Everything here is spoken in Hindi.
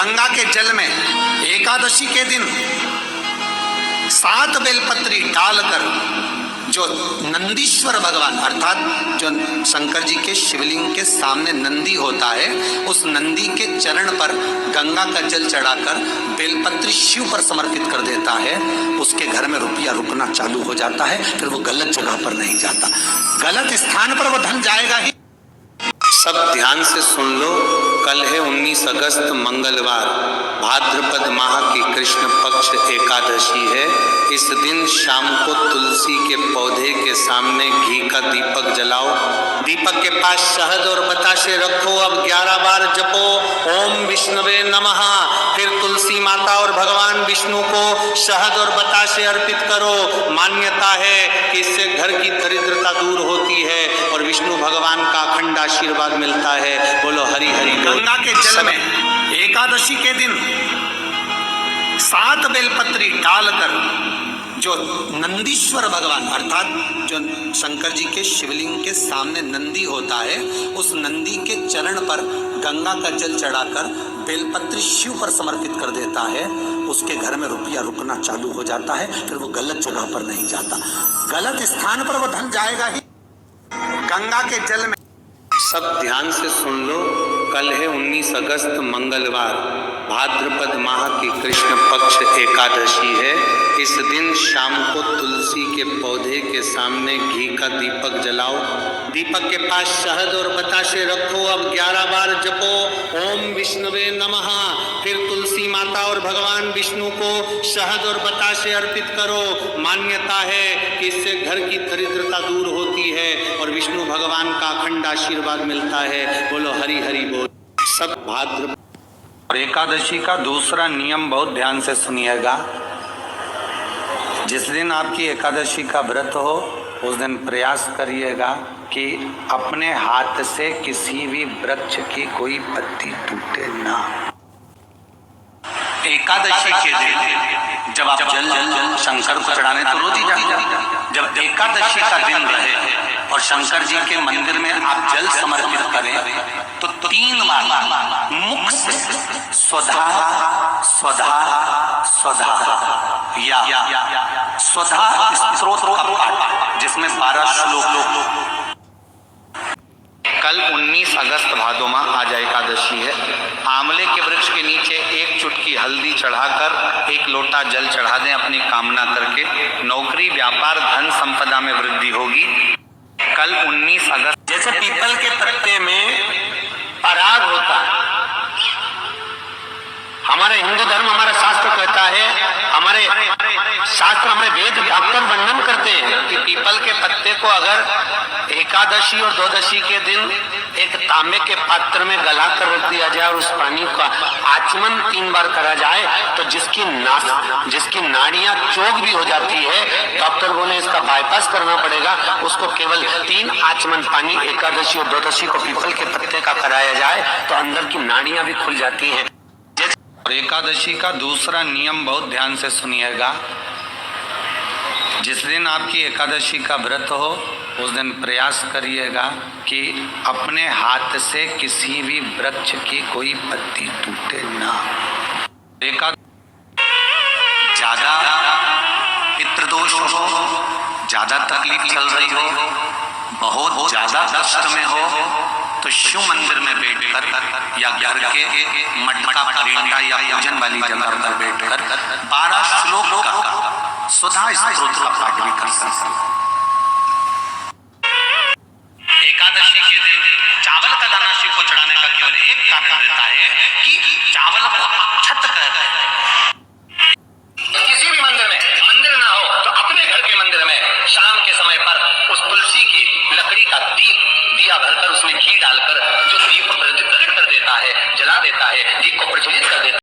गंगा के जल में एकादशी के दिन 7 बेलपत्री डालकर जो नंदीश्वर भगवान अर्थात जो शंकर जी के शिवलिंग के सामने नंदी होता है, उस नंदी के चरण पर गंगा का जल चढ़ाकर बेलपत्री शिव पर समर्पित कर देता है, उसके घर में रुपया रुकना चालू हो जाता है। फिर वो गलत जगह पर नहीं जाता, गलत स्थान पर वो धन जाएगा ही। सब ध्यान से सुन लो, कल है 19 अगस्त मंगलवार, भाद्रपद माह की कृष्ण पक्ष एकादशी है। इस दिन शाम को तुलसी के पौधे के सामने घी का दीपक जलाओ, दीपक के पास शहद और बताशे रखो, अब 11 बार जपो ओम विष्णुवे नमः। फिर तुलसी माता और भगवान विष्णु को शहद और बताशे अर्पित करो। मान्यता है कि इससे घर की दरिद्रता दूर होती है और विष्णु भगवान का अखंड आशीर्वाद मिलता है। बोलो हरि हरि। गंगा के जल में एकादशी के दिन 7 बेलपत्री डालकर जो नंदीश्वर भगवान अर्थात जो शंकर जी के शिवलिंग के सामने नंदी होता है, उस नंदी के चरण पर गंगा का जल चढ़ाकर बेलपत्री शिव पर समर्पित कर देता है, उसके घर में रुपया रुकना चालू हो जाता है। फिर वो गलत जगह पर नहीं जाता, गलत स्थान पर वो धन जाएगा ही। गंगा के जल में सब ध्यान से सुन लो, कल है 19 अगस्त मंगलवार, भाद्रपद माह की कृष्ण पक्ष एकादशी है। इस दिन शाम को तुलसी के पौधे के सामने घी का दीपक जलाओ, दीपक के पास शहद और बताशे रखो, अब 11 बार जपो ओम विष्णुवे नमः। फिर तुलसी माता और भगवान विष्णु को शहद और बताशे अर्पित करो। मान्यता है कि इससे घर की दरिद्रता दूर होती है और विष्णु भगवान का अखंड आशीर्वाद मिलता है। बोलो हरि हरि बोल। सब भाद्र और एकादशी का दूसरा नियम बहुत ध्यान से सुनिएगा। जिस दिन आपकी एकादशी का व्रत हो, उस दिन प्रयास करिएगा कि अपने हाथ से किसी भी वृक्ष की कोई पत्ती टूटे ना। एकादशी के दिन जब आप जल शंकर को चढ़ाने तो रोज ही जाते, जब एकादशी का दिन रहे और शंकर जी के मंदिर में आप जल समर्पित करें तो 3 बार मुख से स्वधा स्वधा स्वधा या स्वधा स्तोत्र का पाठ, जिसमें 12 श्लोक। कल 19 अगस्त भादोमा आज एकादशी है। आंवले के वृक्ष के नीचे 1 चुटकी हल्दी चढ़ाकर 1 लोटा जल चढ़ा दें अपनी कामना करके। नौकरी, व्यापार, धन संपदा में वृद्धि होगी। कल 19 अगस्त जैसे पीपल के पत्ते में पराग होता है, हमारे हिंदू धर्म, हमारा शास्त्र कहता है, हमारे शास्त्र, हमारे वेद डॉक्टर वर्णन करते हैं कि पीपल के पत्ते को अगर एकादशी और द्वादशी के दिन एक तांबे के पात्र में गला कर रख दिया जाए और उस पानी का आचमन 3 बार करा जाए तो जिसकी नाड़ियां चोक भी हो जाती है, डॉक्टर बोले इसका बाईपास करना पड़ेगा, उसको केवल 3 आचमन पानी एकादशी और द्वादशी को पीपल के पत्ते का कराया जाए तो अंदर की नाड़ियां भी खुल जाती हैं। और एकादशी का दूसरा नियम बहुत ध्यान से सुनिएगा। जिस दिन आपकी एकादशी का व्रत हो, उस दिन प्रयास करिएगा कि अपने हाथ से किसी भी वृक्ष की कोई पत्ती टूटे ना। ज्यादा पितृदोष हो, ज्यादा तकलीफ चल रही हो, बहुत ज्यादा कष्ट में हो, तो शिव मंदिर में बैठकर या घर के मटका परिंदा या पूजन वाली जगह पर बैठकर 12 श्लोक का सुधा स्तोत्र का पाठ भी कर